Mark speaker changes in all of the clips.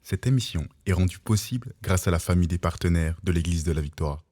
Speaker 1: Cette émission est rendue possible grâce à la famille des partenaires de l'Église de la Victoire.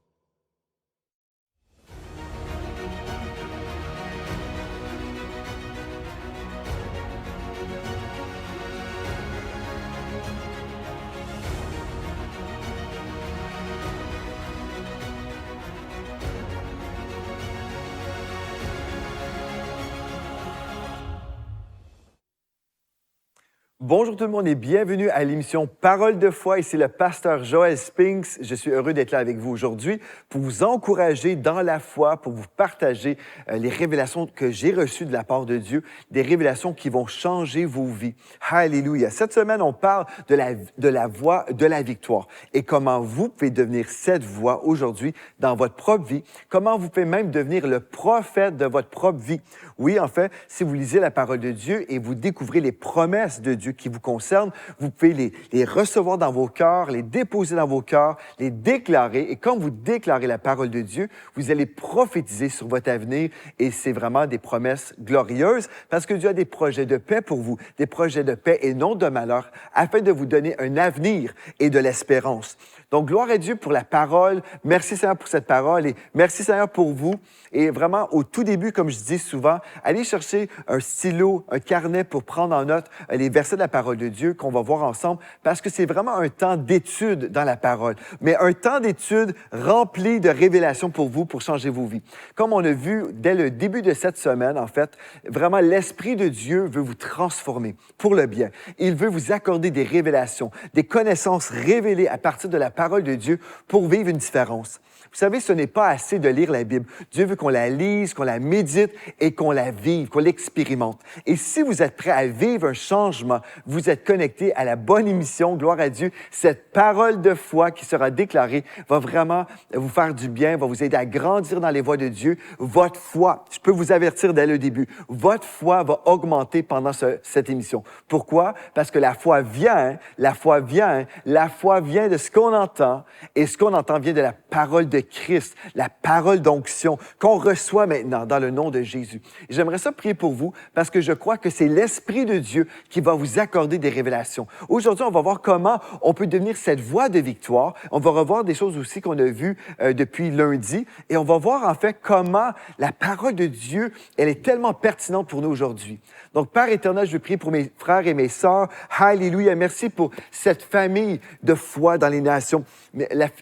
Speaker 2: Bonjour tout le monde et bienvenue à l'émission Parole de foi. Ici le pasteur Joël Spinks. Je suis heureux d'être là avec vous aujourd'hui pour vous encourager dans la foi, pour vous partager les révélations que j'ai reçues de la part de Dieu, des révélations qui vont changer vos vies. Alléluia. Cette semaine, on parle de la voie de la victoire et comment vous pouvez devenir cette voie aujourd'hui dans votre propre vie, comment vous pouvez même devenir le prophète de votre propre vie. Oui, en fait, si vous lisez la parole de Dieu et vous découvrez les promesses de Dieu qui vous concernent, vous pouvez les recevoir dans vos cœurs, les déposer dans vos cœurs, les déclarer. Et quand vous déclarez la parole de Dieu, vous allez prophétiser sur votre avenir et c'est vraiment des promesses glorieuses parce que Dieu a des projets de paix pour vous, des projets de paix et non de malheur, afin de vous donner un avenir et de l'espérance. Donc, gloire à Dieu pour la parole. Merci Seigneur pour cette parole et merci Seigneur pour vous. Et vraiment, au tout début, comme je dis souvent, allez chercher un stylo, un carnet pour prendre en note les versets de la parole de Dieu qu'on va voir ensemble parce que c'est vraiment un temps d'étude dans la parole, mais un temps d'étude rempli de révélations pour vous, pour changer vos vies. Comme on a vu dès le début de cette semaine, en fait, vraiment, l'Esprit de Dieu veut vous transformer pour le bien. Il veut vous accorder des révélations, des connaissances révélées à partir de la parole de Dieu pour vivre une différence. Vous savez, ce n'est pas assez de lire la Bible. Dieu veut qu'on la lise, qu'on la médite et qu'on la vive, qu'on l'expérimente. Et si vous êtes prêt à vivre un changement, vous êtes connecté à la bonne émission, gloire à Dieu. Cette parole de foi qui sera déclarée va vraiment vous faire du bien, va vous aider à grandir dans les voies de Dieu. Votre foi, je peux vous avertir dès le début, votre foi va augmenter pendant cette émission. Pourquoi? Parce que la foi vient de ce qu'on entend et ce qu'on entend vient de la parole de Christ, la parole d'onction qu'on reçoit maintenant dans le nom de Jésus. Et j'aimerais ça prier pour vous parce que je crois que c'est l'Esprit de Dieu qui va vous accorder des révélations. Aujourd'hui, on va voir comment on peut devenir cette voie de victoire. On va revoir des choses aussi qu'on a vues depuis lundi et on va voir en fait comment la parole de Dieu, elle est tellement pertinente pour nous aujourd'hui. Donc, Père éternel, je veux prier pour mes frères et mes sœurs. Alléluia. Merci pour cette famille de foi dans les nations.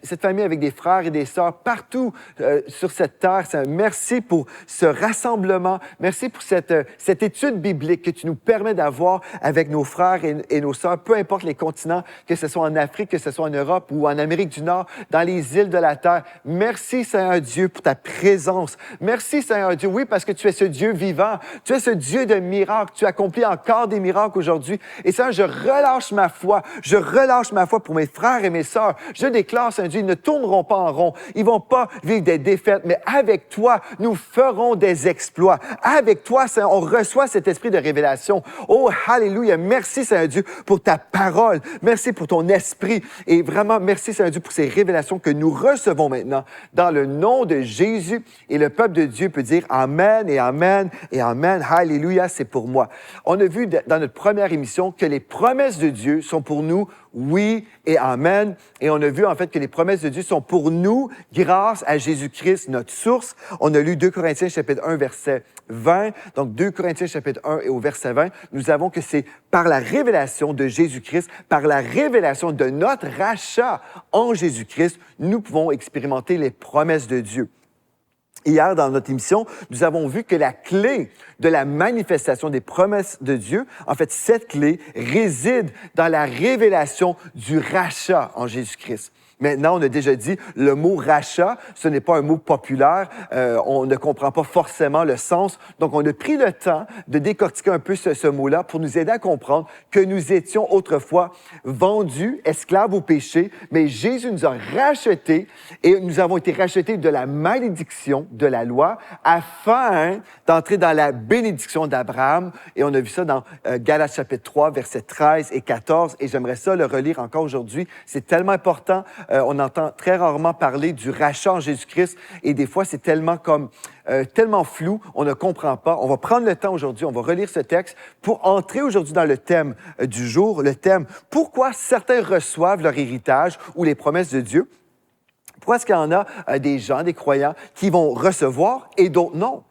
Speaker 2: Cette famille avec des frères et des sœurs partout sur cette terre. Merci pour ce rassemblement. Merci pour cette étude biblique que tu nous permets d'avoir avec nos frères et nos sœurs, peu importe les continents, que ce soit en Afrique, que ce soit en Europe ou en Amérique du Nord, dans les îles de la terre. Merci, Seigneur Dieu, pour ta présence. Merci, Seigneur Dieu, oui, parce que tu es ce Dieu vivant. Tu es ce Dieu de miracles. Tu accomplis encore des miracles aujourd'hui. Et Seigneur, je relâche ma foi. Je relâche ma foi pour mes frères et mes sœurs. Je déclare, Seigneur Dieu, ils ne tourneront pas en rond. Ils vont pas vivre des défaites, mais avec toi, nous ferons des exploits. Avec toi, Seigneur, on reçoit cet esprit de révélation. Oh, alléluia. Merci, Seigneur Dieu, pour ta parole. Merci pour ton esprit. Et vraiment, merci, Seigneur Dieu, pour ces révélations que nous recevons maintenant dans le nom de Jésus. Et le peuple de Dieu peut dire Amen et Amen et Amen. Alléluia, c'est pour moi. On a vu dans notre première émission que les promesses de Dieu sont pour nous oui et amen. Et on a vu en fait que les promesses de Dieu sont pour nous grâce à Jésus-Christ, notre source. On a lu 2 Corinthiens chapitre 1, verset 20. Donc 2 Corinthiens chapitre 1 et au verset 20, nous avons que c'est par la révélation de Jésus-Christ, par la révélation de notre rachat en Jésus-Christ, nous pouvons expérimenter les promesses de Dieu. Hier, dans notre émission, nous avons vu que la clé de la manifestation des promesses de Dieu, en fait, cette clé réside dans la révélation du rachat en Jésus-Christ. Maintenant, on a déjà dit, le mot rachat, ce n'est pas un mot populaire. On ne comprend pas forcément le sens. Donc, on a pris le temps de décortiquer un peu ce mot-là pour nous aider à comprendre que nous étions autrefois vendus, esclaves au péché, mais Jésus nous a rachetés et nous avons été rachetés de la malédiction de la loi afin d'entrer dans la bénédiction d'Abraham. Et on a vu ça dans Galates chapitre 3, versets 13 et 14. Et j'aimerais ça le relire encore aujourd'hui. C'est tellement important. on entend très rarement parler du rachat en Jésus-Christ et des fois, c'est tellement tellement flou, on ne comprend pas. On va prendre le temps aujourd'hui, on va relire ce texte pour entrer aujourd'hui dans le thème du jour, le thème « Pourquoi certains reçoivent leur héritage ou les promesses de Dieu? » Pourquoi est-ce qu'il y en a des gens, des croyants, qui vont recevoir et d'autres non?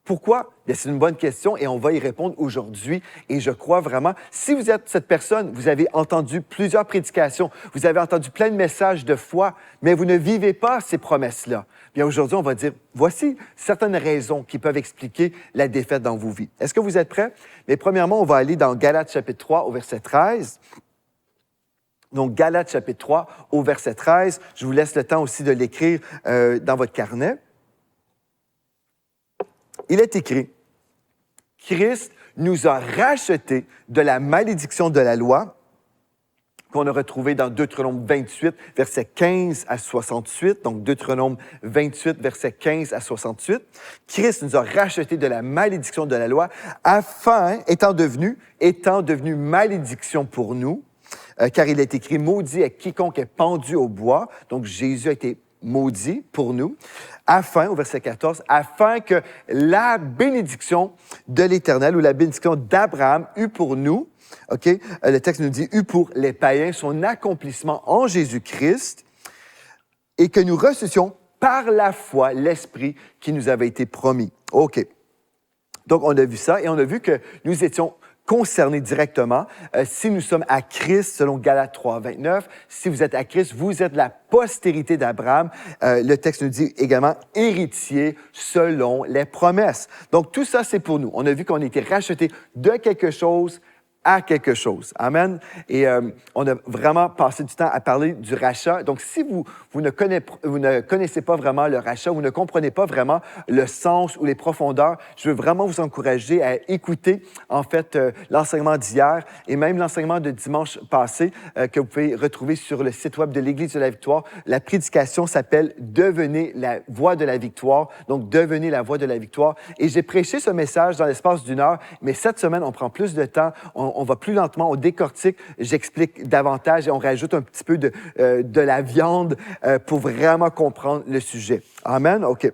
Speaker 2: Pourquoi? Bien, c'est une bonne question et on va y répondre aujourd'hui. Et je crois vraiment, si vous êtes cette personne, vous avez entendu plusieurs prédications, vous avez entendu plein de messages de foi, mais vous ne vivez pas ces promesses-là. Bien, aujourd'hui, on va dire, voici certaines raisons qui peuvent expliquer la défaite dans vos vies. Est-ce que vous êtes prêts? Mais premièrement, on va aller dans Galates chapitre 3 au verset 13. Donc, Galates chapitre 3 au verset 13. Je vous laisse le temps aussi de l'écrire dans votre carnet. Il est écrit, Christ nous a rachetés de la malédiction de la loi, qu'on a retrouvé dans Deutéronome 28, versets 15 à 68. Donc, Deutéronome 28, versets 15 à 68. Christ nous a rachetés de la malédiction de la loi, afin, étant devenu malédiction pour nous, car il est écrit, maudit est quiconque est pendu au bois. Donc, Jésus a été maudit pour nous, afin, au verset 14, afin que la bénédiction de l'Éternel ou la bénédiction d'Abraham eût pour nous, OK, le texte nous dit, eût pour les païens son accomplissement en Jésus-Christ et que nous reçussions par la foi l'Esprit qui nous avait été promis. OK. Donc, on a vu ça et on a vu que nous étions concernés directement. Si nous sommes à Christ, selon Galates 3, 29, si vous êtes à Christ, vous êtes la postérité d'Abraham. Le texte nous dit également héritier selon les promesses. Donc, tout ça, c'est pour nous. On a vu qu'on a été rachetés de quelque chose à quelque chose. Amen. Et on a vraiment passé du temps à parler du rachat. Donc, si vous ne connaissez pas vraiment le rachat, vous ne comprenez pas vraiment le sens ou les profondeurs, je veux vraiment vous encourager à écouter, en fait, l'enseignement d'hier et même l'enseignement de dimanche passé que vous pouvez retrouver sur le site web de l'Église de la Victoire. La prédication s'appelle « Devenez la voix de la victoire ». Donc, « Devenez la voix de la victoire ». Et j'ai prêché ce message dans l'espace d'une heure, mais cette semaine, on prend plus de temps. On va plus lentement, on décortique, j'explique davantage et on rajoute un petit peu de la viande pour vraiment comprendre le sujet. Amen? OK.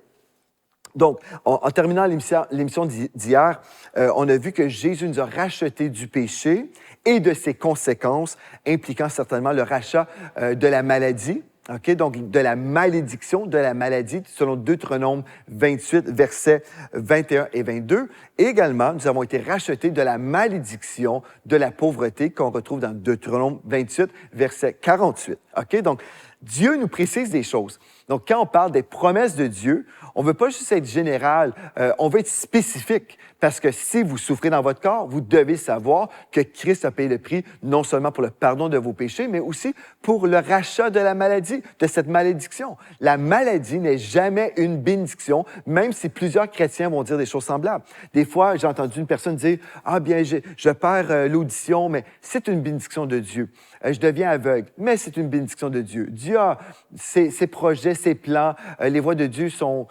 Speaker 2: Donc, en terminant l'émission d'hier, on a vu que Jésus nous a rachetés du péché et de ses conséquences, impliquant certainement le rachat de la maladie. OK, donc de la malédiction, de la maladie, selon Deutéronome 28, versets 21 et 22. Et également, nous avons été rachetés de la malédiction de la pauvreté qu'on retrouve dans Deutéronome 28, verset 48. OK, donc Dieu nous précise des choses. Donc, quand on parle des promesses de Dieu, on ne veut pas juste être général, on veut être spécifique. Parce que si vous souffrez dans votre corps, vous devez savoir que Christ a payé le prix, non seulement pour le pardon de vos péchés, mais aussi pour le rachat de la maladie, de cette malédiction. La maladie n'est jamais une bénédiction, même si plusieurs chrétiens vont dire des choses semblables. Des fois, j'ai entendu une personne dire « Ah bien, je perds l'audition, mais c'est une bénédiction de Dieu. Je deviens aveugle, mais c'est une bénédiction de Dieu. Dieu a ses projets, ses plans, les voies de Dieu sont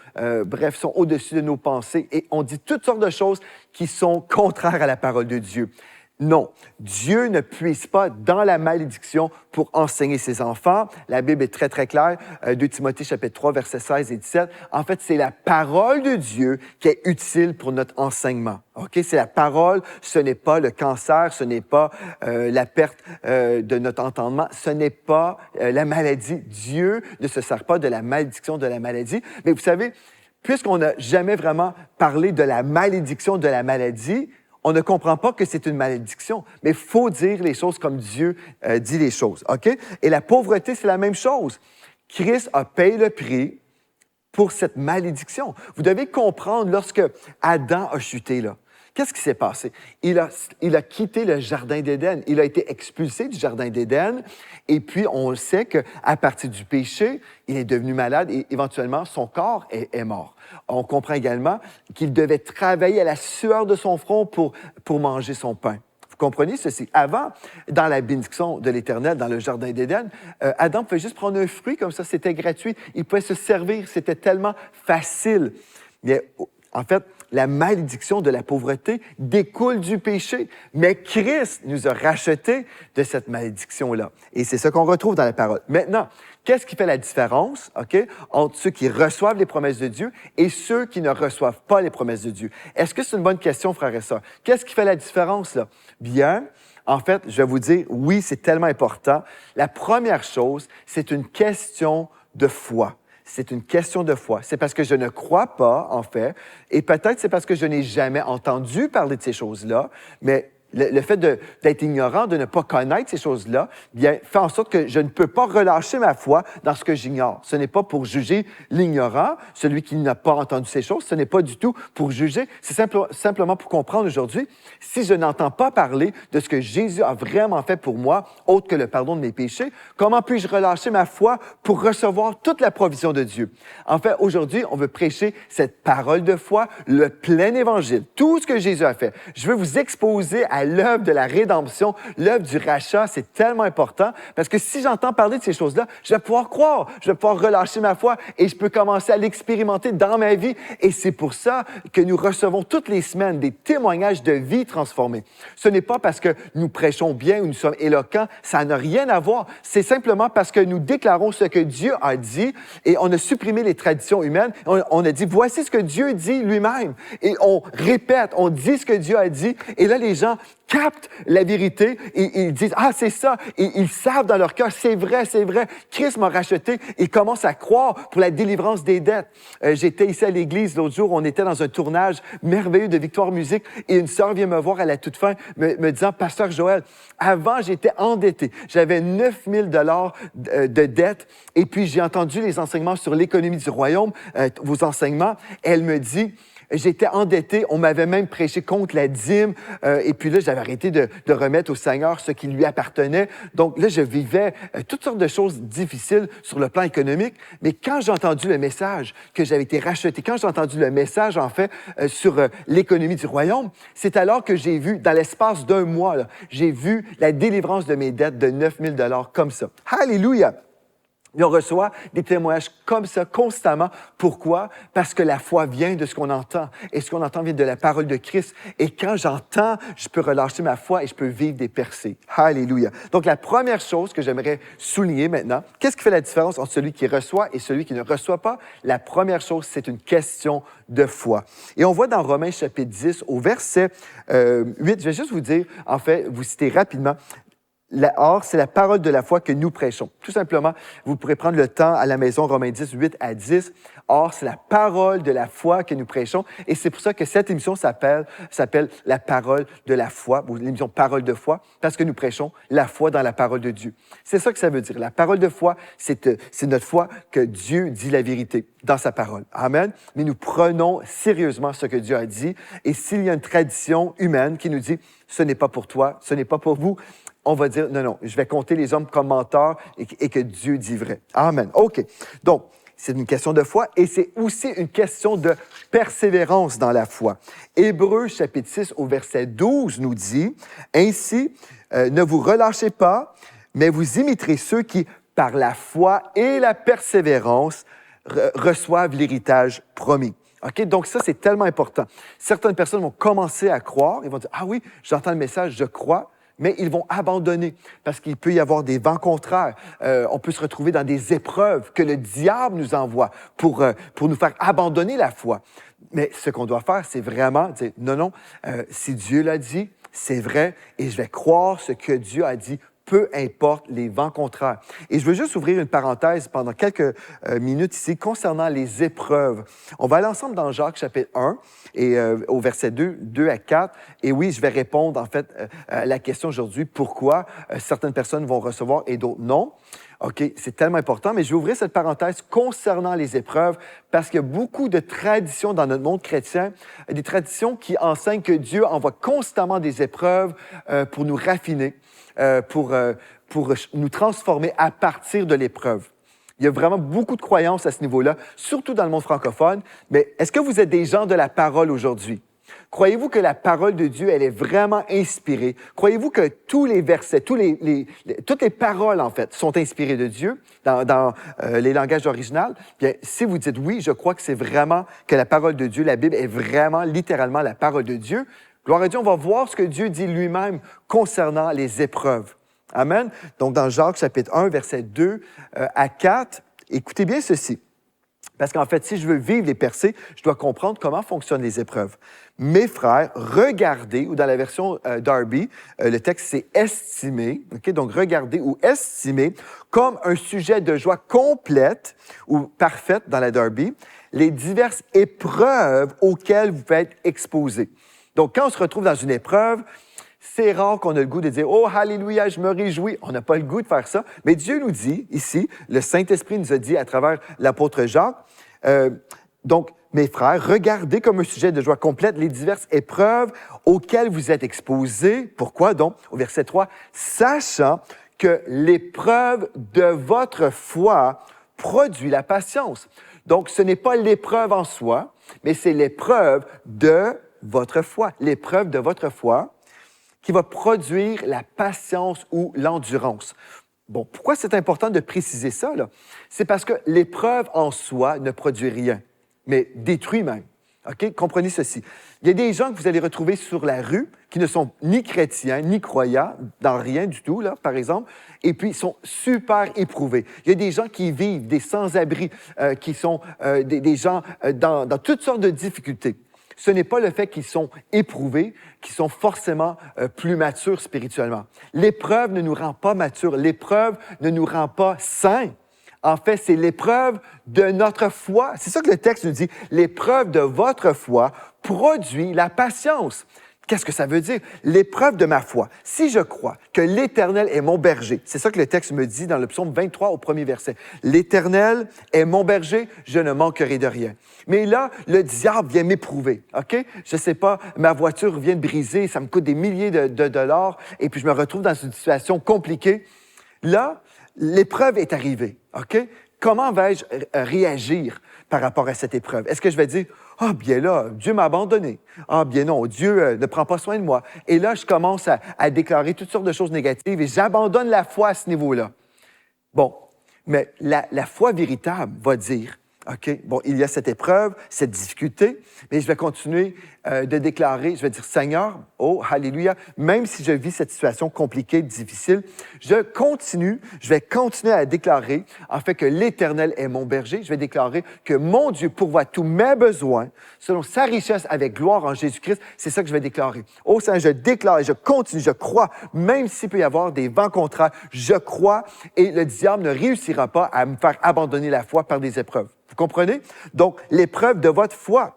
Speaker 2: au-dessus de nos pensées et on dit toutes sortes de choses qui sont contraires à la parole de Dieu. Non, Dieu ne puise pas dans la malédiction pour enseigner ses enfants. La Bible est très, très claire. 2 Timothée chapitre 3, versets 16 et 17. En fait, c'est la parole de Dieu qui est utile pour notre enseignement. OK? C'est la parole, ce n'est pas le cancer, ce n'est pas la perte de notre entendement, ce n'est pas la maladie. Dieu ne se sert pas de la malédiction de la maladie. Mais vous savez, puisqu'on n'a jamais vraiment parlé de la malédiction de la maladie, on ne comprend pas que c'est une malédiction, mais il faut dire les choses comme Dieu dit les choses, OK? Et la pauvreté, c'est la même chose. Christ a payé le prix pour cette malédiction. Vous devez comprendre, lorsque Adam a chuté, là, qu'est-ce qui s'est passé? Il a quitté le Jardin d'Éden. Il a été expulsé du Jardin d'Éden. Et puis, on sait qu'à partir du péché, il est devenu malade et éventuellement, son corps est mort. On comprend également qu'il devait travailler à la sueur de son front pour manger son pain. Vous comprenez ceci? Avant, dans la bénédiction de l'Éternel, dans le Jardin d'Éden, Adam pouvait juste prendre un fruit comme ça, c'était gratuit. Il pouvait se servir, c'était tellement facile. Mais en fait, la malédiction de la pauvreté découle du péché. Mais Christ nous a rachetés de cette malédiction-là. Et c'est ça qu'on retrouve dans la parole. Maintenant, qu'est-ce qui fait la différence, entre ceux qui reçoivent les promesses de Dieu et ceux qui ne reçoivent pas les promesses de Dieu? Est-ce que c'est une bonne question, frères et sœurs? Qu'est-ce qui fait la différence, là? Bien, en fait, je vais vous dire, oui, c'est tellement important. La première chose, c'est une question de foi. C'est une question de foi. C'est parce que je ne crois pas, en fait, et peut-être c'est parce que je n'ai jamais entendu parler de ces choses-là, mais le fait d'être ignorant, de ne pas connaître ces choses-là, bien, fait en sorte que je ne peux pas relâcher ma foi dans ce que j'ignore. Ce n'est pas pour juger l'ignorant, celui qui n'a pas entendu ces choses. Ce n'est pas du tout pour juger. C'est simplement pour comprendre aujourd'hui, si je n'entends pas parler de ce que Jésus a vraiment fait pour moi, autre que le pardon de mes péchés, comment puis-je relâcher ma foi pour recevoir toute la provision de Dieu? En fait, aujourd'hui, on veut prêcher cette parole de foi, le plein évangile, tout ce que Jésus a fait. Je veux vous exposer à l'œuvre de la rédemption, l'œuvre du rachat. C'est tellement important parce que si j'entends parler de ces choses-là, je vais pouvoir croire, je vais pouvoir relâcher ma foi et je peux commencer à l'expérimenter dans ma vie. Et c'est pour ça que nous recevons toutes les semaines des témoignages de vie transformée. Ce n'est pas parce que nous prêchons bien ou nous sommes éloquents, ça n'a rien à voir. C'est simplement parce que nous déclarons ce que Dieu a dit et on a supprimé les traditions humaines. On a dit, voici ce que Dieu dit lui-même. Et on répète, on dit ce que Dieu a dit. Et là, les gens captent la vérité et ils disent, ah, c'est ça. Et ils savent dans leur cœur, c'est vrai, Christ m'a racheté. Ils commencent à croire pour la délivrance des dettes. J'étais ici à l'église l'autre jour, on était dans un tournage merveilleux de Victoire Musique et une sœur vient me voir à la toute fin me disant, Pasteur Joël, avant, j'étais endetté. J'avais 9 000 de dettes et puis j'ai entendu les enseignements sur l'économie du royaume, vos enseignements. Elle me dit, j'étais endetté, on m'avait même prêché contre la dîme, et puis là, j'avais arrêté de remettre au Seigneur ce qui lui appartenait. Donc là, je vivais toutes sortes de choses difficiles sur le plan économique, mais quand j'ai entendu le message que j'avais été racheté, quand j'ai entendu le message, en fait, sur l'économie du royaume, c'est alors que j'ai vu, dans l'espace d'un mois, là, j'ai vu la délivrance de mes dettes de 9 000 comme ça. Alléluia! Et on reçoit des témoignages comme ça constamment. Pourquoi? Parce que la foi vient de ce qu'on entend. Et ce qu'on entend vient de la parole de Christ. Et quand j'entends, je peux relâcher ma foi et je peux vivre des percées. Alléluia. Donc, la première chose que j'aimerais souligner maintenant, qu'est-ce qui fait la différence entre celui qui reçoit et celui qui ne reçoit pas? La première chose, c'est une question de foi. Et on voit dans Romains chapitre 10, au verset 8, je vais juste vous dire, en fait, vous citer rapidement, Or, c'est la parole de la foi que nous prêchons. Tout simplement, vous pourrez prendre le temps à la maison, Romains 10, 8 à 10. Or, c'est la parole de la foi que nous prêchons. Et c'est pour ça que cette émission s'appelle la parole de la foi, ou l'émission Parole de foi, parce que nous prêchons la foi dans la parole de Dieu. C'est ça que ça veut dire. La parole de foi, c'est notre foi que Dieu dit la vérité dans sa parole. Amen. Mais nous prenons sérieusement ce que Dieu a dit. Et s'il y a une tradition humaine qui nous dit, ce n'est pas pour toi, ce n'est pas pour vous, on va dire, non, je vais compter les hommes comme menteurs et que Dieu dit vrai. Amen. OK. Donc, c'est une question de foi et c'est aussi une question de persévérance dans la foi. Hébreux, chapitre 6, au verset 12, nous dit, « Ainsi, ne vous relâchez pas, mais vous imiterez ceux qui, par la foi et la persévérance, reçoivent l'héritage promis. » OK? Donc, ça, c'est tellement important. Certaines personnes vont commencer à croire, ils vont dire, « Ah oui, j'entends le message, je crois. » Mais ils vont abandonner parce qu'il peut y avoir des vents contraires. On peut se retrouver dans des épreuves que le diable nous envoie pour nous faire abandonner la foi. Mais ce qu'on doit faire, c'est vraiment dire, non, si Dieu l'a dit, c'est vrai et je vais croire ce que Dieu a dit, peu importe les vents contraires. Et je veux juste ouvrir une parenthèse pendant quelques minutes ici concernant les épreuves. On va aller ensemble dans Jacques chapitre 1 et au verset 2 à 4. Et oui, je vais répondre en fait à la question aujourd'hui, pourquoi certaines personnes vont recevoir et d'autres non. OK, c'est tellement important, mais je vais ouvrir cette parenthèse concernant les épreuves parce qu'il y a beaucoup de traditions dans notre monde chrétien, des traditions qui enseignent que Dieu envoie constamment des épreuves pour nous raffiner, pour nous transformer à partir de l'épreuve. Il y a vraiment beaucoup de croyances à ce niveau-là, surtout dans le monde francophone. Mais est-ce que vous êtes des gens de la parole aujourd'hui? Croyez-vous que la parole de Dieu, elle est vraiment inspirée? Croyez-vous que tous les versets, toutes les paroles, en fait, sont inspirées de Dieu dans les langages originaux? Bien, si vous dites oui, je crois que c'est vraiment que la parole de Dieu, la Bible, est vraiment, littéralement, la parole de Dieu. Gloire à Dieu, on va voir ce que Dieu dit lui-même concernant les épreuves. Amen. Donc, dans Jacques, chapitre 1, versets 2 à 4, écoutez bien ceci. Parce qu'en fait, si je veux vivre les percées, je dois comprendre comment fonctionnent les épreuves. Mes frères, regardez, ou dans la version Darby, le texte c'est estimé, okay? Donc regardez ou estimez comme un sujet de joie complète ou parfaite dans la Darby, les diverses épreuves auxquelles vous pouvez être exposés. Donc quand on se retrouve dans une épreuve, c'est rare qu'on ait le goût de dire « Oh, alléluia, je me réjouis ». On n'a pas le goût de faire ça. Mais Dieu nous dit, ici, le Saint-Esprit nous a dit à travers l'apôtre Jacques, donc, mes frères, regardez comme un sujet de joie complète les diverses épreuves auxquelles vous êtes exposés. Pourquoi donc? Au verset 3, sachant que l'épreuve de votre foi produit la patience. Donc, ce n'est pas l'épreuve en soi, mais c'est l'épreuve de votre foi. L'épreuve de votre foi qui va produire la patience ou l'endurance. Bon, pourquoi c'est important de préciser ça, là? C'est parce que l'épreuve en soi ne produit rien, mais détruit même. OK? Comprenez ceci. Il y a des gens que vous allez retrouver sur la rue qui ne sont ni chrétiens, ni croyants, dans rien du tout, là, par exemple, et puis ils sont super éprouvés. Il y a des gens qui vivent, des sans-abri, qui sont des gens dans toutes sortes de difficultés. Ce n'est pas le fait qu'ils sont éprouvés, qu'ils sont forcément plus matures spirituellement. L'épreuve ne nous rend pas matures. L'épreuve ne nous rend pas saints. En fait, c'est l'épreuve de notre foi. C'est ça que le texte nous dit. L'épreuve de votre foi produit la patience. Qu'est-ce que ça veut dire? L'épreuve de ma foi. Si je crois que l'Éternel est mon berger, c'est ça que le texte me dit dans le psaume 23 au premier verset. L'Éternel est mon berger, je ne manquerai de rien. Mais là, le diable vient m'éprouver, OK? Je sais pas, ma voiture vient de briser, ça me coûte des milliers de dollars, et puis je me retrouve dans une situation compliquée. Là, l'épreuve est arrivée, OK? Comment vais-je réagir par rapport à cette épreuve? Est-ce que je vais dire, « Ah, bien là, Dieu m'a abandonné. Ah, bien non, Dieu ne prend pas soin de moi. » Et là, je commence à déclarer toutes sortes de choses négatives et j'abandonne la foi à ce niveau-là. Bon, mais la foi véritable va dire, OK, bon, il y a cette épreuve, cette difficulté, mais je vais continuer de déclarer, je vais dire, Seigneur, oh, alléluia, même si je vis cette situation compliquée, difficile, je vais continuer à déclarer, en fait, que l'Éternel est mon berger. Je vais déclarer que mon Dieu pourvoit tous mes besoins selon sa richesse avec gloire en Jésus-Christ. C'est ça que je vais déclarer. Oh, Seigneur, je déclare et je continue, je crois, même s'il peut y avoir des vents contraires, je crois et le diable ne réussira pas à me faire abandonner la foi par des épreuves. Vous comprenez? Donc, l'épreuve de votre foi.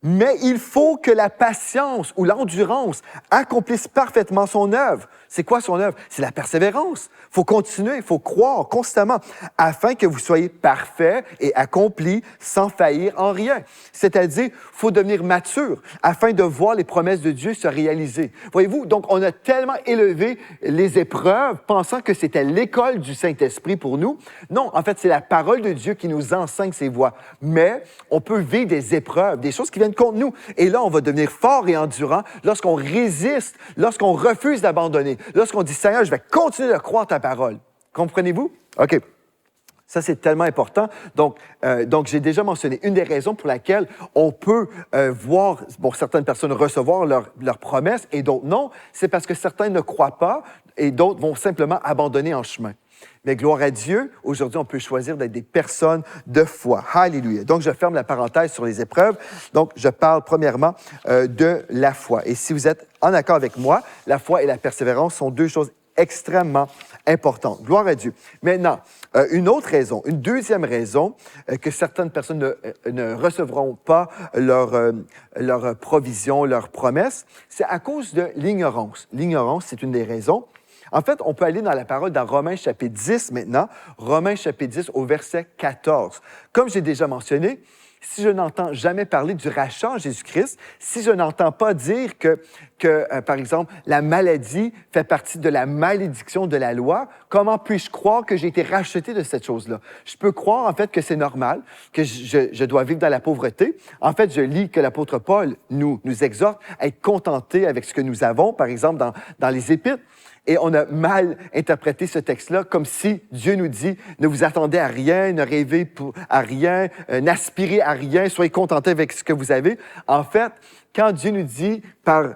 Speaker 2: Mais il faut que la patience ou l'endurance accomplisse parfaitement son œuvre. C'est quoi son œuvre? C'est la persévérance. Il faut continuer, il faut croire constamment afin que vous soyez parfaits et accomplis sans faillir en rien. C'est-à-dire, il faut devenir mature afin de voir les promesses de Dieu se réaliser. Voyez-vous, donc on a tellement élevé les épreuves pensant que c'était l'école du Saint-Esprit pour nous. Non, en fait, c'est la parole de Dieu qui nous enseigne ces voies. Mais on peut vivre des épreuves, des choses qui viennent contre nous. Et là, on va devenir fort et endurant lorsqu'on résiste, lorsqu'on refuse d'abandonner, lorsqu'on dit « Seigneur, je vais continuer de croire ta parole ». Comprenez-vous? OK. Ça, c'est tellement important. Donc, j'ai déjà mentionné une des raisons pour laquelle on peut voir, bon, certaines personnes recevoir leurs promesses et d'autres non, c'est parce que certains ne croient pas et d'autres vont simplement abandonner en chemin. Mais gloire à Dieu, aujourd'hui, on peut choisir d'être des personnes de foi. Alléluia. Donc, je ferme la parenthèse sur les épreuves. Donc, je parle premièrement de la foi. Et si vous êtes en accord avec moi, la foi et la persévérance sont deux choses extrêmement importantes. Gloire à Dieu. Maintenant, une autre raison, une deuxième raison que certaines personnes ne recevront pas leur provision, leur promesse, c'est à cause de l'ignorance. L'ignorance, c'est une des raisons. En fait, on peut aller dans la parole dans Romains chapitre 10 maintenant, Romains chapitre 10 au verset 14. Comme j'ai déjà mentionné, si je n'entends jamais parler du rachat en Jésus-Christ, si je n'entends pas dire que par exemple, la maladie fait partie de la malédiction de la loi, comment puis-je croire que j'ai été racheté de cette chose-là? Je peux croire, en fait, que c'est normal, que je dois vivre dans la pauvreté. En fait, je lis que l'apôtre Paul nous exhorte à être contentés avec ce que nous avons, par exemple, dans les Épîtres. Et on a mal interprété ce texte-là comme si Dieu nous dit « Ne vous attendez à rien, ne rêvez à rien, n'aspirez à rien, soyez contentés avec ce que vous avez. » En fait, quand Dieu nous dit, par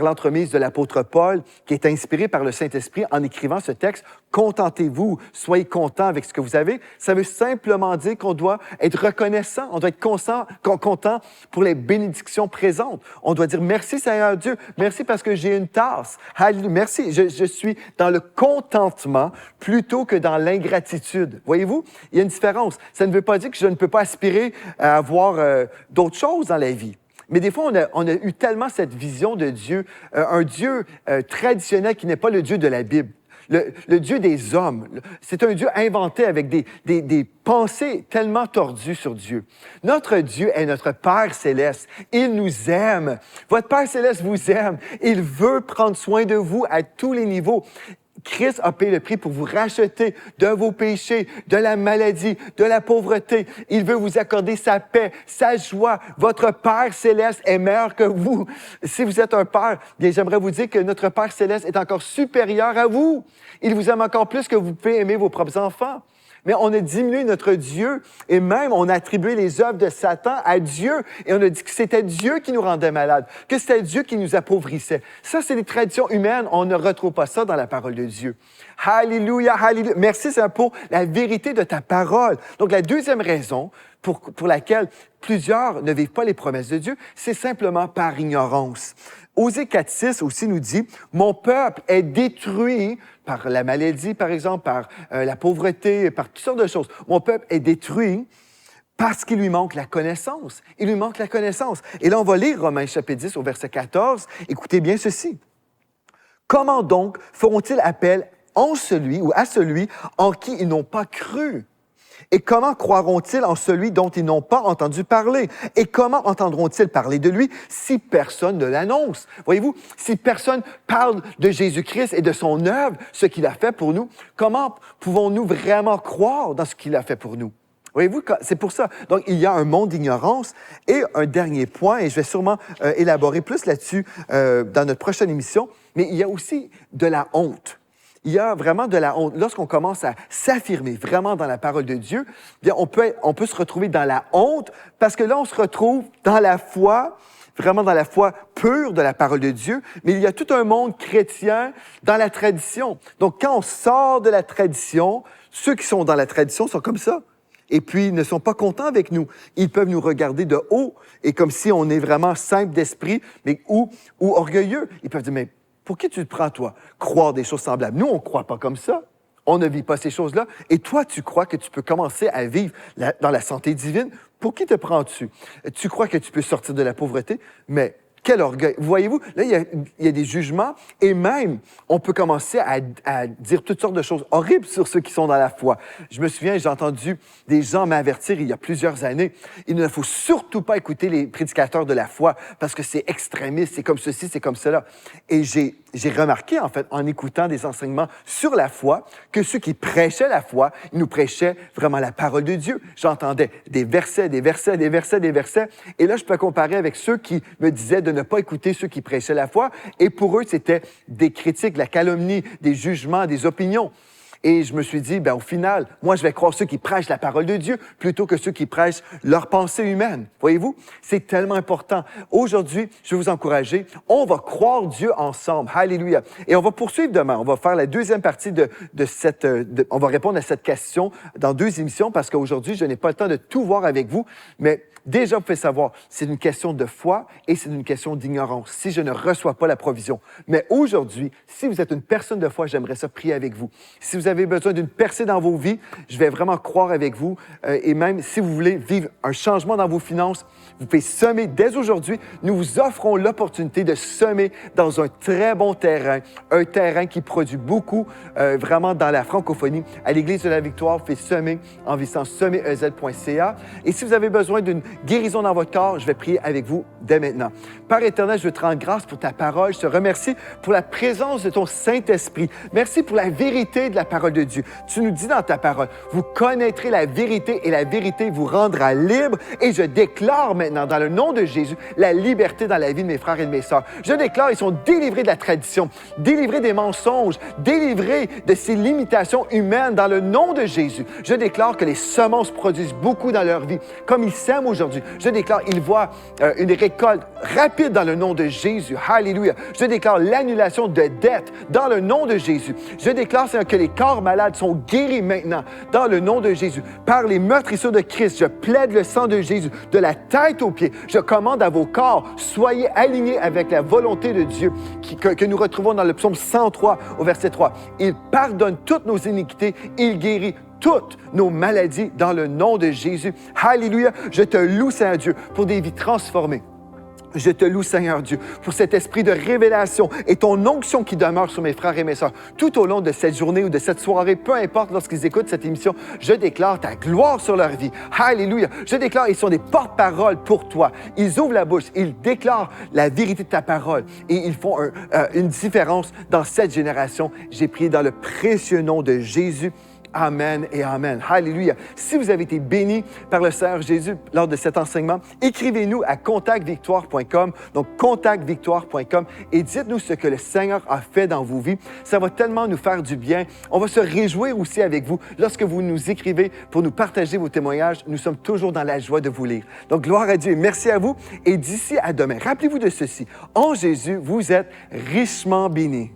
Speaker 2: l'entremise de l'apôtre Paul, qui est inspiré par le Saint-Esprit en écrivant ce texte, « Contentez-vous, soyez contents avec ce que vous avez », ça veut simplement dire qu'on doit être reconnaissant, on doit être content pour les bénédictions présentes. On doit dire « Merci Seigneur Dieu, merci parce que j'ai une tasse. Alléluia, merci, je suis dans le contentement plutôt que dans l'ingratitude. » Voyez-vous, il y a une différence. Ça ne veut pas dire que je ne peux pas aspirer à avoir d'autres choses dans la vie. Mais des fois, on a eu tellement cette vision de Dieu, un Dieu traditionnel qui n'est pas le Dieu de la Bible, le Dieu des hommes. C'est un Dieu inventé avec des pensées tellement tordues sur Dieu. Notre Dieu est notre Père céleste. Il nous aime. Votre Père céleste vous aime. Il veut prendre soin de vous à tous les niveaux. Christ a payé le prix pour vous racheter de vos péchés, de la maladie, de la pauvreté. Il veut vous accorder sa paix, sa joie. Votre Père céleste est meilleur que vous. Si vous êtes un père, bien, j'aimerais vous dire que notre Père céleste est encore supérieur à vous. Il vous aime encore plus que vous pouvez aimer vos propres enfants. Mais on a diminué notre Dieu et même on a attribué les œuvres de Satan à Dieu. Et on a dit que c'était Dieu qui nous rendait malades, que c'était Dieu qui nous appauvrissait. Ça, c'est des traditions humaines. On ne retrouve pas ça dans la parole de Dieu. Alléluia, alléluia. Merci, Seigneur, pour la vérité de ta parole. Donc, la deuxième raison pour laquelle plusieurs ne vivent pas les promesses de Dieu, c'est simplement par ignorance. Osée 4.6 aussi nous dit « Mon peuple est détruit par la maladie, par exemple, par la pauvreté, par toutes sortes de choses. Mon peuple est détruit parce qu'il lui manque la connaissance. Il lui manque la connaissance. » Et là, on va lire Romains chapitre 10 au verset 14. Écoutez bien ceci. « Comment donc feront-ils appel en celui ou à celui en qui ils n'ont pas cru? Et comment croiront-ils en celui dont ils n'ont pas entendu parler? Et comment entendront-ils parler de lui si personne ne l'annonce? » Voyez-vous, si personne parle de Jésus-Christ et de son œuvre, ce qu'il a fait pour nous, comment pouvons-nous vraiment croire dans ce qu'il a fait pour nous? Voyez-vous, c'est pour ça. Donc, il y a un monde d'ignorance. Et un dernier point, et je vais sûrement élaborer plus là-dessus dans notre prochaine émission, mais il y a aussi de la honte. Il y a vraiment de la honte. Lorsqu'on commence à s'affirmer vraiment dans la parole de Dieu, bien, on peut se retrouver dans la honte parce que là, on se retrouve dans la foi, vraiment dans la foi pure de la parole de Dieu, mais il y a tout un monde chrétien dans la tradition. Donc, quand on sort de la tradition, ceux qui sont dans la tradition sont comme ça. Et puis, ils ne sont pas contents avec nous. Ils peuvent nous regarder de haut et comme si on est vraiment simple d'esprit mais, ou orgueilleux. Ils peuvent dire, mais pour qui tu te prends, toi? Croire des choses semblables. Nous, on ne croit pas comme ça. On ne vit pas ces choses-là. Et toi, tu crois que tu peux commencer à vivre dans la santé divine. Pour qui te prends-tu? Tu crois que tu peux sortir de la pauvreté? Mais quel orgueil! Voyez-vous, là, il y a des jugements et même, on peut commencer à dire toutes sortes de choses horribles sur ceux qui sont dans la foi. Je me souviens, j'ai entendu des gens m'avertir il y a plusieurs années, il ne faut surtout pas écouter les prédicateurs de la foi parce que c'est extrémiste, c'est comme ceci, c'est comme cela. Et j'ai remarqué, en fait, en écoutant des enseignements sur la foi, que ceux qui prêchaient la foi, ils nous prêchaient vraiment la parole de Dieu. J'entendais des versets, des versets, des versets, des versets. Et là, je peux comparer avec ceux qui me disaient de ne pas écouter ceux qui prêchaient la foi. Et pour eux, c'était des critiques, la calomnie, des jugements, des opinions. Et je me suis dit, bien, au final, moi, je vais croire ceux qui prêchent la parole de Dieu plutôt que ceux qui prêchent leurs pensées humaines. Voyez-vous, c'est tellement important. Aujourd'hui, je vais vous encourager. On va croire Dieu ensemble. Alléluia. Et on va poursuivre demain. On va faire la deuxième partie on va répondre à cette question dans 2 émissions parce qu'aujourd'hui, je n'ai pas le temps de tout voir avec vous, mais déjà, vous pouvez savoir, c'est une question de foi et c'est une question d'ignorance, si je ne reçois pas la provision. Mais aujourd'hui, si vous êtes une personne de foi, j'aimerais ça prier avec vous. Si vous avez besoin d'une percée dans vos vies, je vais vraiment croire avec vous. Et même si vous voulez vivre un changement dans vos finances, vous pouvez semer dès aujourd'hui. Nous vous offrons l'opportunité de semer dans un très bon terrain, un terrain qui produit beaucoup, vraiment dans la francophonie. À l'Église de la Victoire, vous pouvez semer en visitant semerez.ca. Et si vous avez besoin d'une guérison dans votre corps. Je vais prier avec vous dès maintenant. Père éternel, je te rends grâce pour ta parole. Je te remercie pour la présence de ton Saint-Esprit. Merci pour la vérité de la parole de Dieu. Tu nous dis dans ta parole, vous connaîtrez la vérité et la vérité vous rendra libre. Et je déclare maintenant, dans le nom de Jésus, la liberté dans la vie de mes frères et de mes sœurs. Je déclare, ils sont délivrés de la tradition, délivrés des mensonges, délivrés de ces limitations humaines dans le nom de Jésus. Je déclare que les semences produisent beaucoup dans leur vie, comme ils sèment aujourd'hui. Je déclare, ils voient une récolte rapide dans le nom de Jésus. Alléluia. Je déclare l'annulation de dettes dans le nom de Jésus. Je déclare, Seigneur, que les corps malades sont guéris maintenant dans le nom de Jésus. Par les meurtrissures de Christ, je plaide le sang de Jésus de la tête aux pieds. Je commande à vos corps, soyez alignés avec la volonté de Dieu que nous retrouvons dans le psaume 103 au verset 3. Il pardonne toutes nos iniquités, il guérit toutes nos maladies dans le nom de Jésus. Alléluia. Je te loue, Seigneur Dieu, pour des vies transformées. Je te loue, Seigneur Dieu, pour cet esprit de révélation et ton onction qui demeure sur mes frères et mes sœurs. Tout au long de cette journée ou de cette soirée, peu importe lorsqu'ils écoutent cette émission, je déclare ta gloire sur leur vie. Alléluia. Je déclare, ils sont des porte-paroles pour toi. Ils ouvrent la bouche, ils déclarent la vérité de ta parole et ils font une différence dans cette génération. J'ai prié dans le précieux nom de Jésus. Amen et Amen. Alléluia. Si vous avez été bénis par le Seigneur Jésus lors de cet enseignement, écrivez-nous à contactvictoire.com, donc contactvictoire.com, et dites-nous ce que le Seigneur a fait dans vos vies. Ça va tellement nous faire du bien. On va se réjouir aussi avec vous lorsque vous nous écrivez pour nous partager vos témoignages. Nous sommes toujours dans la joie de vous lire. Donc, gloire à Dieu et merci à vous. Et d'ici à demain, rappelez-vous de ceci. En Jésus, vous êtes richement bénis.